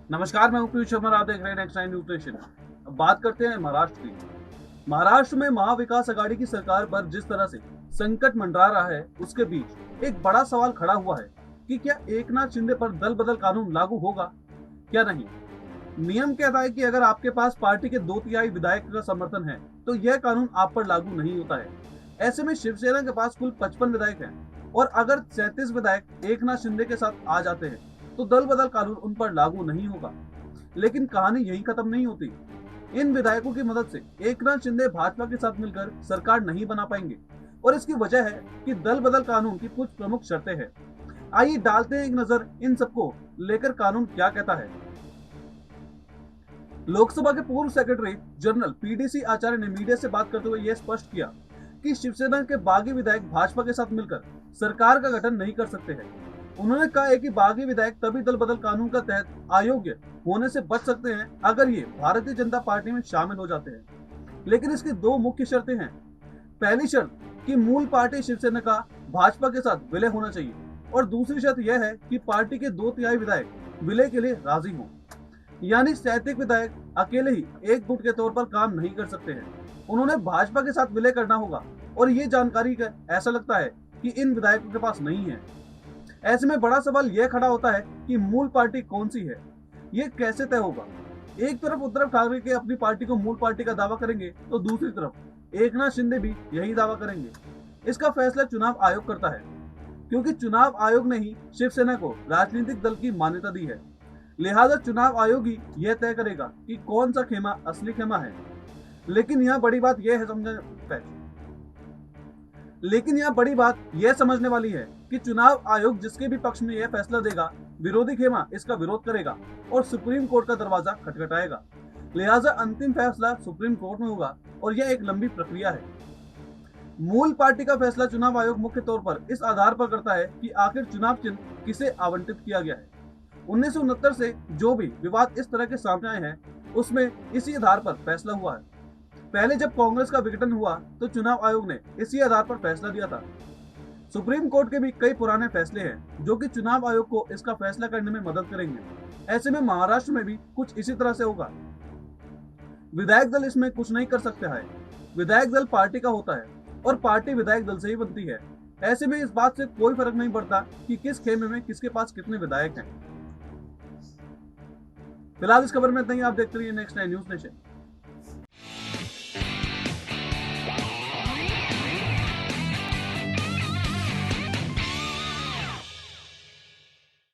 नमस्कार, मैं पीयूष शर्मा। आप देख रहे हैं नेक्स्ट नाइन न्यूज नेशन। अब बात करते हैं महाराष्ट्र की। महाराष्ट्र में महाविकास आघाड़ी की सरकार पर जिस तरह से संकट मंडरा रहा है, उसके बीच एक बड़ा सवाल खड़ा हुआ है कि क्या एकनाथ शिंदे पर दल बदल कानून लागू होगा, क्या नहीं। नियम कहता है कि अगर आपके पास पार्टी के 2/3 विधायक का समर्थन है तो यह कानून आप पर लागू नहीं होता है। ऐसे में शिवसेना के पास कुल 55 विधायक हैं और अगर 37 विधायक एकनाथ शिंदे के साथ आ जाते हैं तो दल बदल कानून उन पर लागू नहीं होगा। लेकिन कहानी यही खत्म नहीं होती। इन विधायकों की मदद से एकनाथ शिंदे भाजपा के साथ मिलकर सरकार नहीं बना पाएंगे और इसकी वजह है कि दल बदल कानून की कुछ प्रमुख शर्तें हैं। आइए डालते हैं एक नजर इन सबको लेकर कानून क्या कहता है। लोकसभा के पूर्व सेक्रेटरी जनरल पीडीसी आचार्य ने मीडिया से बात करते हुए यह स्पष्ट किया कि शिवसेना के बागी विधायक भाजपा के साथ मिलकर सरकार का गठन नहीं कर सकते हैं। उन्होंने कहा है कि बागी विधायक तभी दल बदल कानून का तहत अयोग्य होने से बच सकते हैं अगर ये भारतीय जनता पार्टी में शामिल हो जाते हैं। लेकिन इसकी दो मुख्य शर्तें हैं। पहली शर्त कि मूल पार्टी शिवसेना का भाजपा के साथ विलय होना चाहिए और दूसरी शर्त यह है कि पार्टी के 2/3 विधायक विलय के लिए राजी हों। यानी 37 विधायक अकेले ही एक गुट के तौर पर काम नहीं कर सकते हैं। उन्होंने भाजपा के साथ विलय करना होगा और ये जानकारी का ऐसा लगता है कि इन विधायकों के पास नहीं है। ऐसे में बड़ा सवाल यह खड़ा होता है कि मूल पार्टी कौन सी है, ये कैसे तय होगा। एक तरफ उद्धव ठाकरे के अपनी पार्टी को मूल पार्टी का दावा करेंगे तो दूसरी तरफ एकनाथ शिंदे भी यही दावा करेंगे। इसका फैसला चुनाव आयोग करता है क्योंकि चुनाव आयोग ने ही शिवसेना को राजनीतिक दल की मान्यता दी है। लिहाजा चुनाव आयोग ही यह तय करेगा कि कौन सा खेमा असली खेमा है। लेकिन यहाँ बड़ी बात यह समझने वाली है कि चुनाव आयोग जिसके भी पक्ष में यह फैसला देगा, विरोधी खेमा इसका विरोध करेगा और सुप्रीम कोर्ट का दरवाजा खटखटाएगा। लिहाजा अंतिम फैसला सुप्रीम कोर्ट में होगा और यह एक लंबी प्रक्रिया है। मूल पार्टी का फैसला चुनाव आयोग मुख्य तौर पर इस आधार पर करता है कि आखिर चुनाव चिन्ह किसे आवंटित किया गया है। 1969 से जो भी विवाद इस तरह के सामने आए हैं उसमें इसी आधार पर फैसला हुआ है। पहले जब कांग्रेस का विघटन हुआ तो चुनाव आयोग ने इसी आधार पर फैसला दिया था। सुप्रीम कोर्ट के भी कई पुराने फैसले हैं जो कि चुनाव आयोग को इसका फैसला करने में मदद करेंगे। ऐसे में महाराष्ट्र में भी कुछ इसी तरह से होगा। विधायक दल इसमें कुछ नहीं कर सकता है। विधायक दल पार्टी का होता है और पार्टी विधायक दल से ही बनती है। ऐसे में इस बात से कोई फर्क नहीं पड़ता कि किस खेमे में किसके पास कितने विधायक हैं। फिलहाल इस खबर में इतना ही। आप देखते रहिए नेक्स्ट नाइन न्यूज नेशन।